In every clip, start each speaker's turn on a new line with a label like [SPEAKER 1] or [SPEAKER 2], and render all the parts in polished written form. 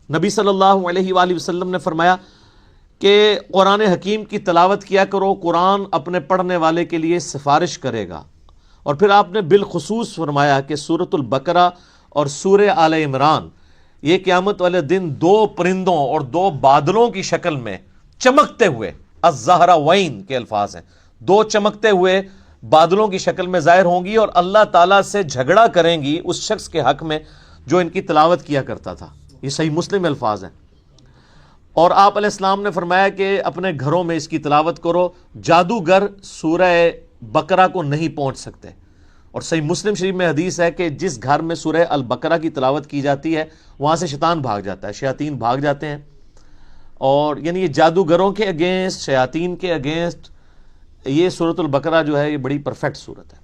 [SPEAKER 1] نبی صلی اللہ علیہ وآلہ وسلم نے فرمایا کہ قرآن حکیم کی تلاوت کیا کرو، قرآن اپنے پڑھنے والے کے لیے سفارش کرے گا۔ اور پھر آپ نے بالخصوص فرمایا کہ سورۃ البقرہ اور سورہ آل عمران یہ قیامت والے دن دو پرندوں اور دو بادلوں کی شکل میں چمکتے ہوئے، الزہراوین کے الفاظ ہیں، دو چمکتے ہوئے بادلوں کی شکل میں ظاہر ہوں گی اور اللہ تعالیٰ سے جھگڑا کریں گی اس شخص کے حق میں جو ان کی تلاوت کیا کرتا تھا۔ یہ صحیح مسلم میں الفاظ ہیں۔ اور آپ علیہ السلام نے فرمایا کہ اپنے گھروں میں اس کی تلاوت کرو، جادوگر سورہ بقرہ کو نہیں پہنچ سکتے۔ اور صحیح مسلم شریف میں حدیث ہے کہ جس گھر میں سورہ البقرہ کی تلاوت کی جاتی ہے وہاں سے شیطان بھاگ جاتا ہے، شیاطین بھاگ جاتے ہیں۔ اور یعنی یہ جادوگروں کے اگینسٹ، شیاطین کے اگینسٹ یہ سورۃ البقرہ جو ہے یہ بڑی پرفیکٹ صورت ہے۔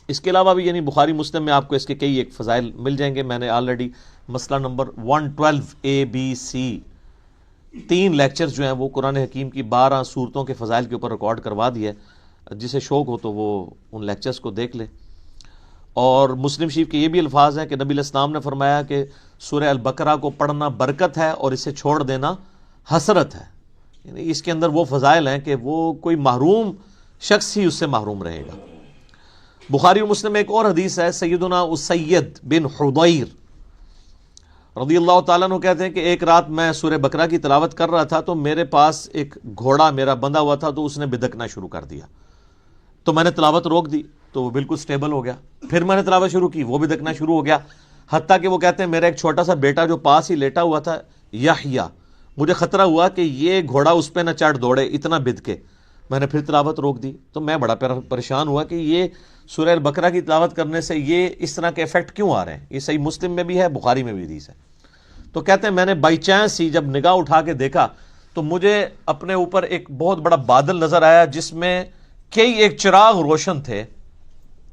[SPEAKER 1] اس کے علاوہ بھی یعنی بخاری مسلم میں آپ کو اس کے کئی ایک فضائل مل جائیں گے۔ میں نے آلریڈی مسئلہ نمبر 112 ABC 3 لیکچرز جو ہیں وہ قرآن حکیم کی 12 صورتوں کے فضائل کے اوپر ریکارڈ کروا دیا ہے، جسے شوق ہو تو وہ ان لیکچرز کو دیکھ لے۔ اور مسلم شریف کے یہ بھی الفاظ ہیں کہ نبی علیہ السلام نے فرمایا کہ سورہ البقرہ کو پڑھنا برکت ہے اور اسے چھوڑ دینا حسرت ہے، یعنی اس کے اندر وہ فضائل ہیں کہ وہ کوئی محروم شخص ہی اس سے محروم رہے گا۔ بخاری و مسلم میں ایک اور حدیث ہے، سیدنا اسید بن حضیر رضی اللہ تعالیٰ عنہ کہتے ہیں کہ ایک رات میں سورہ بقرہ کی تلاوت کر رہا تھا تو میرے پاس ایک گھوڑا میرا بندھا ہوا تھا تو اس نے بدکنا شروع کر دیا، تو میں نے تلاوت روک دی تو وہ بالکل سٹیبل ہو گیا۔ پھر میں نے تلاوت شروع کی، وہ بدکنا شروع ہو گیا، حتیٰ کہ وہ کہتے ہیں میرا ایک چھوٹا سا بیٹا جو پاس ہی لیٹا ہوا تھا یحییٰ، مجھے خطرہ ہوا کہ یہ گھوڑا اس پہ نہ چڑھ دوڑے، اتنا بدکے۔ میں نے پھر تلاوت روک دی تو میں بڑا پریشان ہوا کہ یہ سورہ البقرہ کی تلاوت کرنے سے یہ اس طرح کے ایفیکٹ کیوں آ رہے ہیں۔ یہ صحیح مسلم میں بھی ہے، بخاری میں بھی حدیث ہے۔ تو کہتے ہیں میں نے بائی چانس ہی جب نگاہ اٹھا کے دیکھا تو مجھے اپنے اوپر ایک بہت بڑا بادل نظر آیا جس میں کئی ایک چراغ روشن تھے،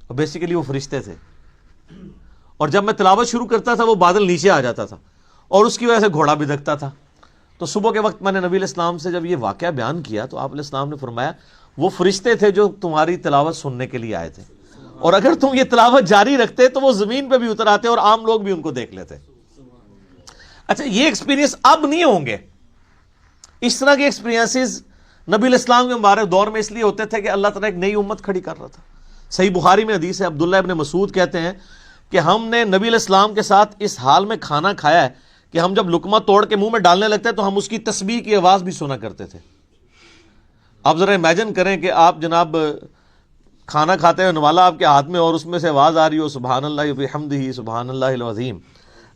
[SPEAKER 1] اور بیسیکلی وہ فرشتے تھے۔ اور جب میں تلاوت شروع کرتا تھا وہ بادل نیچے آ جاتا تھا اور اس کی وجہ سے گھوڑا بدکتا تھا۔ تو صبح کے وقت میں نے نبی علیہ السلام سے جب یہ واقعہ بیان کیا تو آپ علیہ السلام نے فرمایا وہ فرشتے تھے جو تمہاری تلاوت سننے کے لیے آئے تھے، اور اگر تم یہ تلاوت جاری رکھتے تو وہ زمین پہ بھی اتر آتے اور عام لوگ بھی ان کو دیکھ لیتے۔ اچھا، یہ ایکسپیرینس اب نہیں ہوں گے۔ اس طرح کے ایکسپیرینسز نبی علیہ السلام کے مبارک دور میں اس لیے ہوتے تھے کہ اللہ تعالیٰ ایک نئی امت کھڑی کر رہا تھا۔ صحیح بخاری میں حدیث ہے، عبداللہ ابن مسعود کہتے ہیں کہ ہم نے نبی علیہ السلام کے ساتھ اس حال میں کھانا کھایا ہے کہ ہم جب لقمہ توڑ کے منہ میں ڈالنے لگتے تو ہم اس کی تسبیح کی آواز بھی سنا کرتے تھے۔ آپ ذرا امیجن کریں کہ آپ جناب کھانا کھاتے ہیں، نوالا آپ کے ہاتھ میں، اور اس میں سے آواز آ رہی ہو سبحان اللہ وبحمدہ سبحان اللہ العظیم۔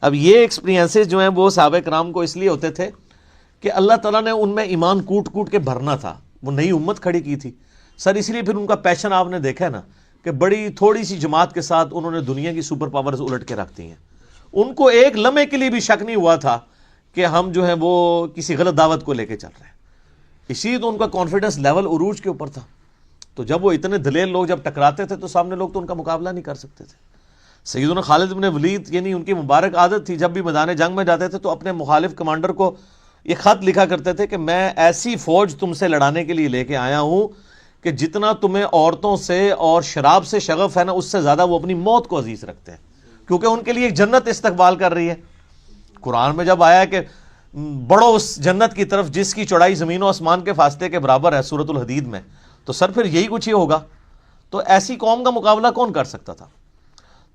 [SPEAKER 1] اب یہ ایکسپیرینسز جو ہیں وہ صحابہ کرام کو اس لیے ہوتے تھے کہ اللہ تعالیٰ نے ان میں ایمان کوٹ کوٹ کے بھرنا تھا، وہ نئی امت کھڑی کی تھی سر، اس لیے پھر ان کا پیشن آپ نے دیکھا ہے نا کہ بڑی تھوڑی سی جماعت کے ساتھ انہوں نے دنیا کی سپر پاورز الٹ کے رکھ دی ہیں۔ ان کو ایک لمحے کے لیے بھی شک نہیں ہوا تھا کہ ہم جو ہے وہ کسی غلط دعوت کو لے کے چل رہے ہیں، اسی تو ان کا کانفیڈنس لیول عروج کے اوپر تھا۔ تو جب وہ اتنے دلیل لوگ جب ٹکراتے تھے تو سامنے لوگ تو ان کا مقابلہ نہیں کر سکتے تھے۔ سیدنا خالد بن ولید یعنی ان کی مبارک عادت تھی جب بھی میدان جنگ میں جاتے تھے تو اپنے مخالف کمانڈر کو یہ خط لکھا کرتے تھے کہ میں ایسی فوج تم سے لڑانے کے لیے لے کے آیا ہوں کہ جتنا تمہیں عورتوں سے اور شراب سے شغف ہے نا، اس سے زیادہ وہ اپنی موت کو عزیز رکھتے ہیں، کیونکہ ان کے لیے ایک جنت استقبال کر رہی ہے۔ قرآن میں جب آیا کہ بڑھو اس جنت کی طرف جس کی چوڑائی زمین و آسمان کے فاصلے کے برابر ہے سورۃ الحدید میں، تو سر پھر یہی کچھ ہی ہوگا۔ تو ایسی قوم کا مقابلہ کون کر سکتا تھا؟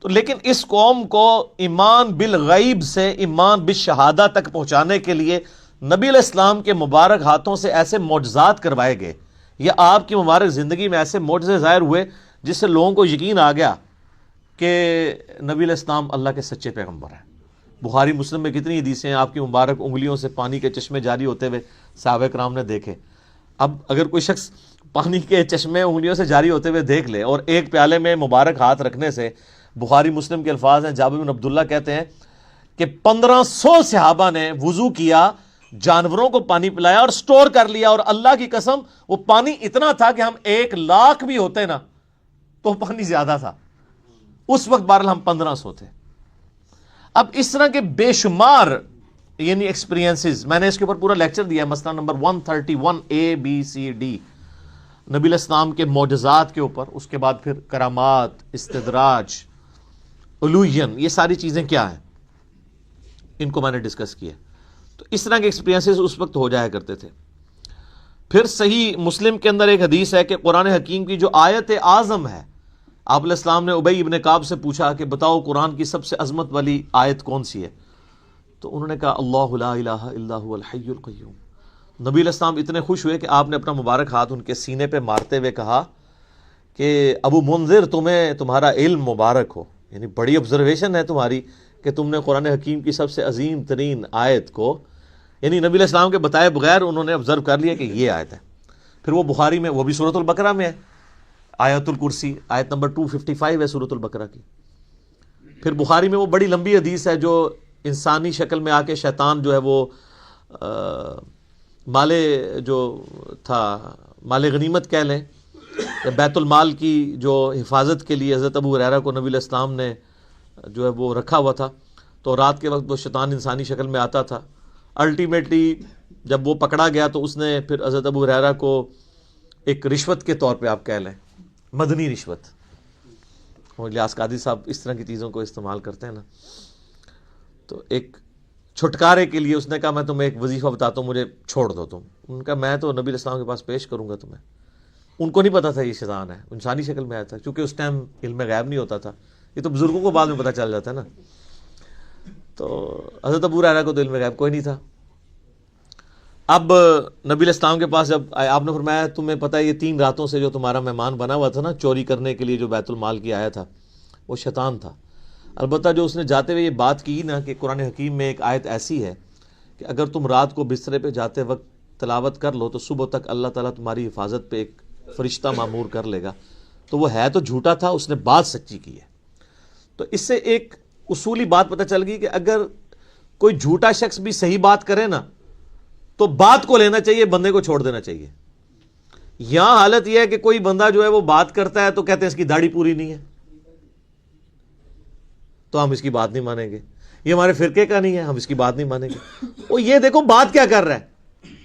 [SPEAKER 1] تو لیکن اس قوم کو ایمان بالغیب سے ایمان بالشہادہ تک پہنچانے کے لیے نبی علیہ السلام کے مبارک ہاتھوں سے ایسے معجزات کروائے گئے، یا آپ کی مبارک زندگی میں ایسے معجزے ظاہر ہوئے جس سے لوگوں کو یقین آ گیا کہ نبی علیہ السلام اللہ کے سچے پیغمبر ہیں۔ بخاری مسلم میں کتنی حدیثیں ہیں آپ کی مبارک انگلیوں سے پانی کے چشمے جاری ہوتے ہوئے صحابہ کرام نے دیکھے۔ اب اگر کوئی شخص پانی کے چشمے انگلیوں سے جاری ہوتے ہوئے دیکھ لے اور ایک پیالے میں مبارک ہاتھ رکھنے سے، بخاری مسلم کے الفاظ ہیں، جابر بن عبداللہ کہتے ہیں کہ 1500 صحابہ نے وضو کیا، جانوروں کو پانی پلایا اور سٹور کر لیا، اور اللہ کی قسم وہ پانی اتنا تھا کہ ہم 1,00,000 بھی ہوتے نا تو پانی زیادہ تھا۔ اس وقت بہرحال ہم 1500 تھے۔ اب اس طرح کے بے شمار یعنی ایکسپیرینسز، میں نے اس کے اوپر پورا لیکچر دیا ہے، مسئلہ نمبر 131 ABCD، نبی علیہ السلام کے معجزات کے اوپر، اس کے بعد پھر کرامات، استدراج، علوین، یہ ساری چیزیں کیا ہیں۔ ان کو میں نے ڈسکس کیا. تو اس طرح کے ایکسپیرینسز اس وقت ہو جایا کرتے تھے. پھر صحیح مسلم کے اندر ایک حدیث ہے کہ قرآن حکیم کی جو آیت اعظم ہے، آپ علیہ السلام نے ابی ابن کعب سے پوچھا کہ بتاؤ قرآن کی سب سے عظمت والی آیت کون سی ہے؟ تو انہوں نے کہا اللہ لا الہ الا هو الحی القیوم. نبی علیہ السلام اتنے خوش ہوئے کہ آپ نے اپنا مبارک ہاتھ ان کے سینے پہ مارتے ہوئے کہا کہ ابو منذر تمہارا علم مبارک ہو، یعنی بڑی آبزرویشن ہے تمہاری کہ تم نے قرآن حکیم کی سب سے عظیم ترین آیت کو، یعنی نبی علیہ السلام کے بتائے بغیر انہوں نے آبزرو کر لیا کہ یہ آیت ہے. پھر وہ بخاری میں، وہ بھی سورۃ البقرہ میں ہے، آیت الکرسی آیت نمبر 255 ہے سورۃ البقرہ کی. پھر بخاری میں وہ بڑی لمبی حدیث ہے جو انسانی شکل میں آ کے شیطان جو ہے وہ مال غنیمت کہہ لیں، بیت المال کی جو حفاظت کے لیے حضرت ابو ہریرہ کو نبی علیہ السلام نے جو ہے وہ رکھا ہوا تھا. تو رات کے وقت وہ شیطان انسانی شکل میں آتا تھا. الٹیمیٹلی جب وہ پکڑا گیا تو اس نے پھر حضرت ابو ہریرہ کو ایک رشوت کے طور پہ آپ کہہ لیں، مدنی رشوت، الیاس قادری صاحب اس طرح کی چیزوں کو استعمال کرتے ہیں نا، تو ایک چھٹکارے کے لیے اس نے کہا میں تمہیں ایک وظیفہ بتاتا ہوں، مجھے چھوڑ دو تم. ان کا میں تو نبی علیہ السلام کے پاس پیش کروں گا تمہیں. ان کو نہیں پتا تھا یہ شیطان ہے، انسانی شکل میں آیا تھا، کیونکہ اس ٹائم علم غیب نہیں ہوتا تھا. یہ تو بزرگوں کو بعد میں پتہ چل جاتا ہے نا. تو حضرت ابو ہریرہ کو تو علم غیب کوئی نہیں تھا. اب نبی علیہ السلام کے پاس جب آپ نے فرمایا تمہیں پتہ ہے یہ 3 راتوں سے جو تمہارا مہمان بنا ہوا تھا نا چوری کرنے کے لیے جو بیت المال کی آیا تھا، وہ شیطان تھا. البتہ جو اس نے جاتے ہوئے یہ بات کی نا کہ قرآن حکیم میں ایک آیت ایسی ہے کہ اگر تم رات کو بسترے پہ جاتے وقت تلاوت کر لو تو صبح تک اللہ تعالیٰ تمہاری حفاظت پہ ایک فرشتہ معمور کر لے گا. تو وہ ہے تو جھوٹا تھا، اس نے بات سچی کی ہے. تو اس سے ایک اصولی بات پتہ چل گئی کہ اگر کوئی جھوٹا شخص بھی صحیح بات کرے نا تو بات کو لینا چاہیے، بندے کو چھوڑ دینا چاہیے. یہاں حالت یہ ہے کہ کوئی بندہ جو ہے وہ بات کرتا ہے تو کہتے ہیں اس کی داڑھی پوری نہیں ہے تو ہم اس کی بات نہیں مانیں گے، یہ ہمارے فرقے کا نہیں ہے ہم اس کی بات نہیں مانیں گے. وہ یہ دیکھو بات کیا کر رہا ہے،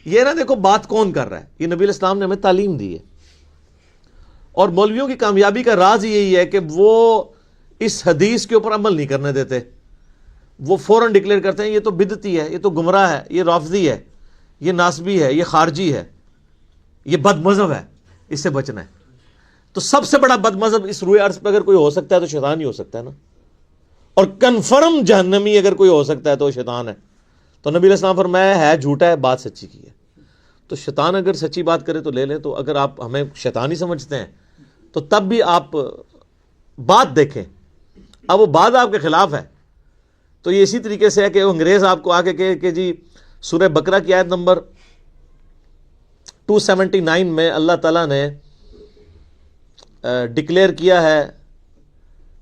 [SPEAKER 1] یہ نہ دیکھو بات کون کر رہا ہے. یہ نبی علیہ السلام نے ہمیں تعلیم دی ہے. اور مولویوں کی کامیابی کا راز یہی ہے کہ وہ اس حدیث کے اوپر عمل نہیں کرنے دیتے. وہ فوراً ڈکلیئر کرتے ہیں یہ تو بدعتی ہے، یہ تو گمراہ ہے، یہ رافضی ہے، یہ ناسبی ہے، یہ خارجی ہے، یہ بد مذہب ہے، اس سے بچنا ہے. تو سب سے بڑا بد مذہب اس روئے عرض پہ اگر کوئی ہو سکتا ہے تو شیطان ہی ہو سکتا ہے نا. اور کنفرم جہنمی اگر کوئی ہو سکتا ہے تو وہ شیطان ہے. تو نبی علیہ السلام فرمایا ہے جھوٹا ہے، بات سچی کی ہے. تو شیطان اگر سچی بات کرے تو لے لیں. تو اگر آپ ہمیں شیطان ہی سمجھتے ہیں تو تب بھی آپ بات دیکھیں. اب وہ بات آپ کے خلاف ہے تو یہ اسی طریقے سے ہے کہ انگریز آپ کو آگے کہے کہ جی سورہ بقرہ کی آیت نمبر 279 میں اللہ تعالیٰ نے ڈکلیئر کیا ہے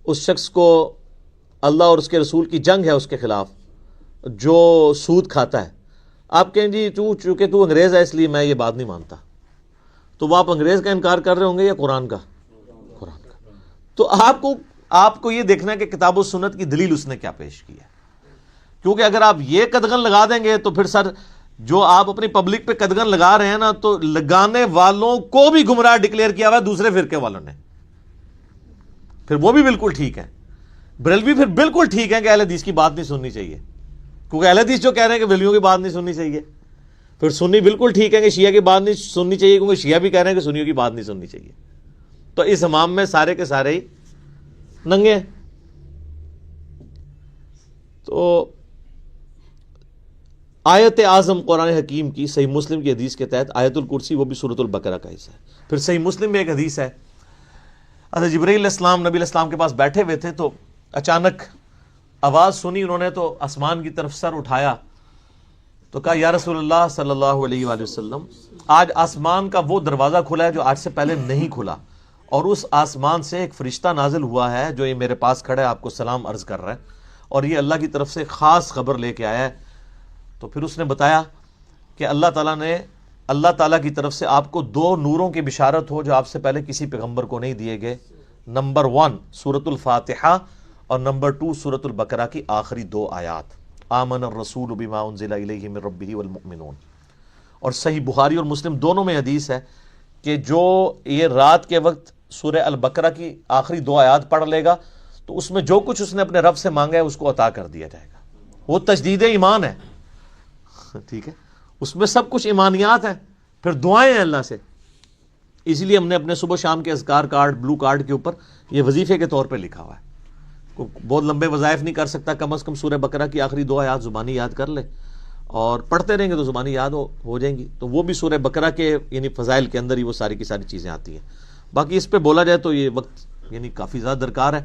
[SPEAKER 1] اس شخص کو، اللہ اور اس کے رسول کی جنگ ہے اس کے خلاف جو سود کھاتا ہے. آپ کہیں جی چونکہ تو انگریز ہے اس لیے میں یہ بات نہیں مانتا. تو وہ آپ انگریز کا انکار کر رہے ہوں گے یا قرآن کا؟ قرآن کا. تو آپ کو یہ دیکھنا ہے کہ کتاب و سنت کی دلیل اس نے کیا پیش کی ہے. کیونکہ اگر آپ یہ قدغن لگا دیں گے تو پھر سر جو آپ اپنی پبلک پہ قدغن لگا رہے ہیں نا تو لگانے والوں کو بھی گمراہ ڈکلیئر کیا ہوا ہے دوسرے فرقے والوں نے. پھر وہ بھی بالکل ٹھیک ہے، بریلوی پھر بالکل ٹھیک ہے کہ اہل حدیث کی بات نہیں سننی چاہیے، کیونکہ اہل حدیث جو کہہ رہے ہیں کہ بریلویوں کی بات نہیں سننی چاہیے. پھر سنی بالکل ٹھیک ہے کہ شیعہ کی بات نہیں سننی چاہیے، کیونکہ شیعہ بھی کہہ رہے ہیں کہ سنیوں کی بات نہیں سننی چاہیے. تو اس امام میں سارے کے سارے ہی ننگے ہیں. تو آیت اعظم قرآن حکیم کی صحیح مسلم کی حدیث کے تحت آیت الکرسی، وہ بھی سورۃ البقرہ کا حصہ ہے. پھر صحیح مسلم میں ایک حدیث ہے، حضرت جبرائیل علیہ السلام نبی علیہ السلام کے پاس بیٹھے ہوئے تھے تو اچانک آواز سنی. انہوں نے تو آسمان کی طرف سر اٹھایا تو کہا یا رسول اللہ صلی اللہ علیہ وآلہ وسلم، آج آسمان کا وہ دروازہ کھلا ہے جو آج سے پہلے نہیں کھلا، اور اس آسمان سے ایک فرشتہ نازل ہوا ہے جو یہ میرے پاس کھڑا ہے، آپ کو سلام عرض کر رہا ہے، اور یہ اللہ کی طرف سے خاص خبر لے کے آیا ہے. تو پھر اس نے بتایا کہ اللہ تعالیٰ کی طرف سے آپ کو 2 نوروں کی بشارت ہو جو آپ سے پہلے کسی پیغمبر کو نہیں دیے گئے. نمبر 1 سورۃ الفاتحہ اور نمبر 2 سورۃ البقرہ کی آخری 2 آیات، آمن الرسول بما انزل الیہ من ربہ والمؤمنون. اور صحیح بخاری اور مسلم دونوں میں حدیث ہے کہ جو یہ رات کے وقت سورہ البقرہ کی آخری 2 آیات پڑھ لے گا تو اس میں جو کچھ اس نے اپنے رب سے مانگا ہے اس کو عطا کر دیا جائے گا. وہ تجدید ایمان ہے، ٹھیک ہے، اس میں سب کچھ ایمانیات ہیں، پھر دعائیں ہیں اللہ سے. اس لیے ہم نے اپنے صبح شام کے اذکار کارڈ، بلو کارڈ کے اوپر یہ وظیفے کے طور پہ لکھا ہوا ہے. بہت لمبے وظائف نہیں کر سکتا، کم از کم سورہ بقرہ کی آخری 2 آیات زبانی یاد کر لے، اور پڑھتے رہیں گے تو زبانی یاد ہو جائیں گی. تو وہ بھی سورہ بقرہ کے یعنی فضائل کے اندر ہی وہ ساری کی ساری چیزیں آتی ہیں. باقی اس پہ بولا جائے تو یہ وقت یعنی کافی زیادہ درکار ہے.